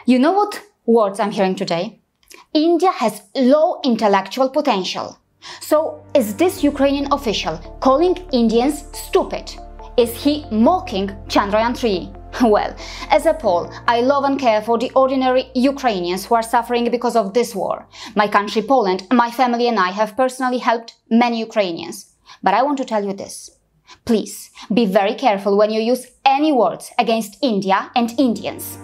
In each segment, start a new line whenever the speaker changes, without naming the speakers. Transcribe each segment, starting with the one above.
You know what words I'm hearing today? India has low intellectual potential. So, is this Ukrainian official calling Indians stupid? Is he mocking Chandrayaan-3? Well, as a Pole, I love and care for the ordinary Ukrainians who are suffering because of this war. My country, Poland, my family and I have personally helped many Ukrainians. But I want to tell you this. Please, be very careful when you use any words against India and Indians.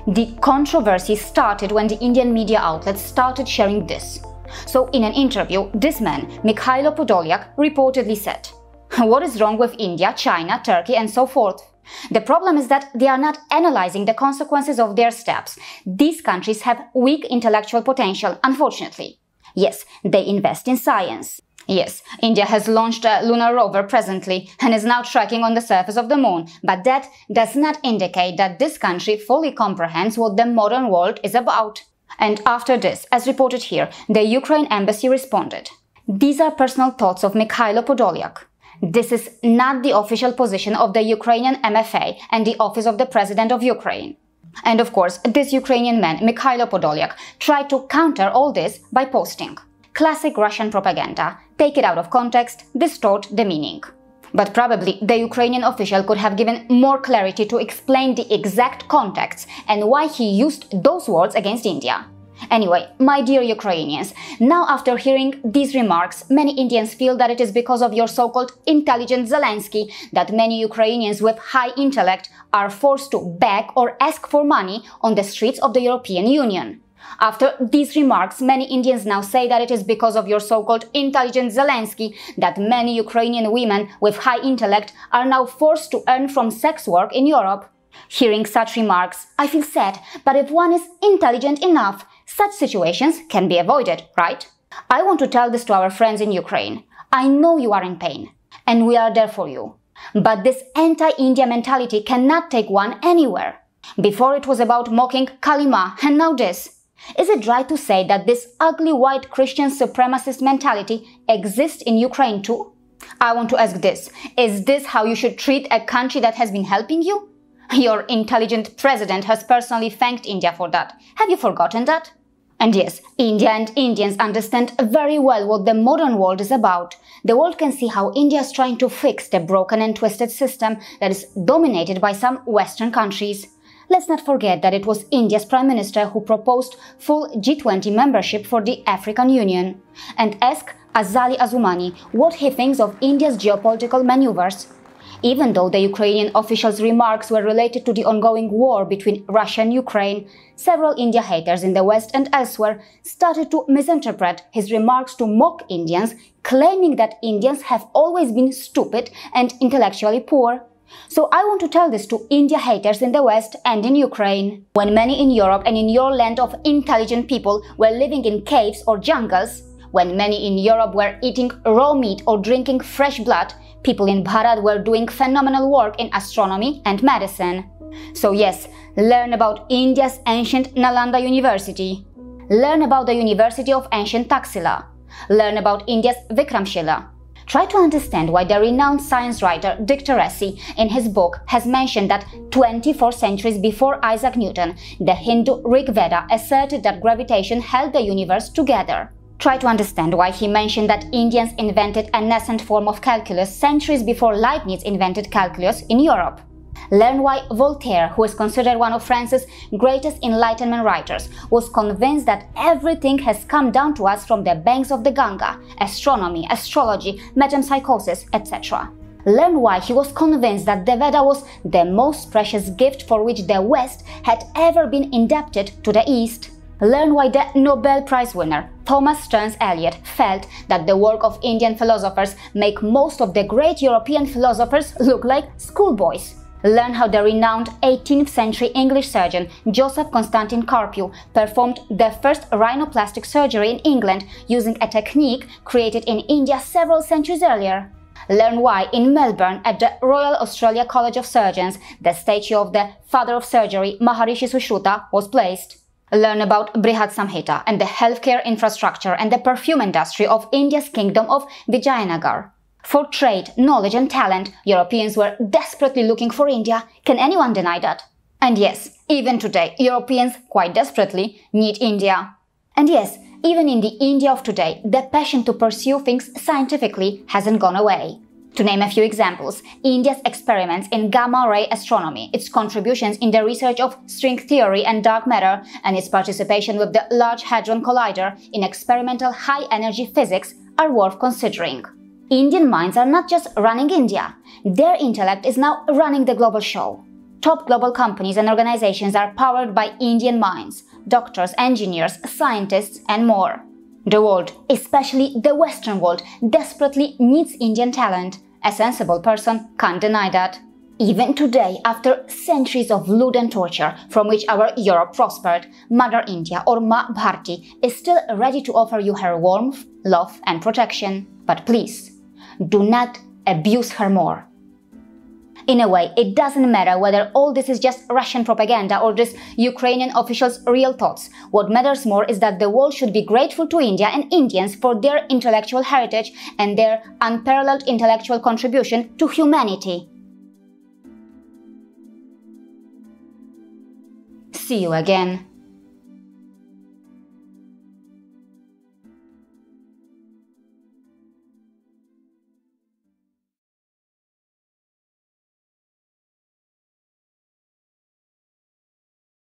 The controversy started when the Indian media outlets started sharing this. So in an interview, this man, Mykhailo Podolyak, reportedly said, "What is wrong with India, China, Turkey and so forth? The problem is that they are not analyzing the consequences of their steps. These countries have weak intellectual potential, unfortunately. Yes, they invest in science. Yes, India has launched a lunar rover presently and is now tracking on the surface of the moon, but that does not indicate that this country fully comprehends what the modern world is about." And after this, as reported here, the Ukraine embassy responded. These are personal thoughts of Mykhailo Podolyak. This is not the official position of the Ukrainian MFA and the Office of the President of Ukraine. And of course, this Ukrainian man, Mykhailo Podolyak, tried to counter all this by posting classic Russian propaganda, take it out of context, distort the meaning. But probably the Ukrainian official could have given more clarity to explain the exact context and why he used those words against India. Anyway, my dear Ukrainians, now after hearing these remarks, many Indians feel that it is because of your so-called intelligent Zelensky that many Ukrainians with high intellect are forced to beg or ask for money on the streets of the European Union. After these remarks, many Indians now say that it is because of your so-called intelligent Zelensky that many Ukrainian women with high intellect are now forced to earn from sex work in Europe. Hearing such remarks, I feel sad, but if one is intelligent enough, such situations can be avoided, right? I want to tell this to our friends in Ukraine. I know you are in pain, and we are there for you. But this anti-India mentality cannot take one anywhere. Before it was about mocking Kalima, and now this. Is it right to say that this ugly white Christian supremacist mentality exists in Ukraine too? I want to ask this. Is this how you should treat a country that has been helping you? Your intelligent president has personally thanked India for that. Have you forgotten that? And yes, India and Indians understand very well what the modern world is about. The world can see how India is trying to fix the broken and twisted system that is dominated by some Western countries. Let's not forget that it was India's Prime Minister who proposed full G20 membership for the African Union. And ask Azali Assoumani what he thinks of India's geopolitical maneuvers. Even though the Ukrainian official's remarks were related to the ongoing war between Russia and Ukraine, several India haters in the West and elsewhere started to misinterpret his remarks to mock Indians, claiming that Indians have always been stupid and intellectually poor. So I want to tell this to India haters in the West and in Ukraine. When many in Europe and in your land of intelligent people were living in caves or jungles, when many in Europe were eating raw meat or drinking fresh blood, people in Bharat were doing phenomenal work in astronomy and medicine. So yes, learn about India's ancient Nalanda University. Learn about the University of Ancient Taxila. Learn about India's Vikramshila. Try to understand why the renowned science writer Dick Tracy in his book has mentioned that 24 centuries before Isaac Newton, the Hindu Rig Veda asserted that gravitation held the universe together. Try to understand why he mentioned that Indians invented a nascent form of calculus centuries before Leibniz invented calculus in Europe. Learn why Voltaire, who is considered one of France's greatest Enlightenment writers, was convinced that everything has come down to us from the banks of the Ganga, astronomy, astrology, metempsychosis, etc. Learn why he was convinced that the Veda was the most precious gift for which the West had ever been indebted to the East. Learn why the Nobel Prize winner Thomas Stearns Eliot felt that the work of Indian philosophers make most of the great European philosophers look like schoolboys. Learn how the renowned 18th century English surgeon Joseph Constantin Carpio performed the first rhinoplastic surgery in England using a technique created in India several centuries earlier. Learn why in Melbourne at the Royal Australia College of Surgeons the statue of the father of surgery Maharishi Sushruta was placed. Learn about Brihat Samhita and the healthcare infrastructure and the perfume industry of India's kingdom of Vijayanagar. For trade, knowledge and talent, Europeans were desperately looking for India. Can anyone deny that? And yes, Even today, Europeans quite desperately need India. And yes, even in the India of today, the passion to pursue things scientifically hasn't gone away. To name a few examples, India's experiments in gamma-ray astronomy, its contributions in the research of string theory and dark matter, and its participation with the Large Hadron Collider in experimental high-energy physics are worth considering. Indian minds are not just running India. Their intellect is now running the global show. Top global companies and organizations are powered by Indian minds, doctors, engineers, scientists, and more. The world, especially the Western world, desperately needs Indian talent. A sensible person can't deny that. Even today, after centuries of blood and torture from which our Europe prospered, Mother India or Ma Bharti is still ready to offer you her warmth, love and protection. But please, do not abuse her more. In a way, it doesn't matter whether all this is just Russian propaganda or just Ukrainian officials' real thoughts. What matters more is that the world should be grateful to India and Indians for their intellectual heritage and their unparalleled intellectual contribution to humanity. See you again.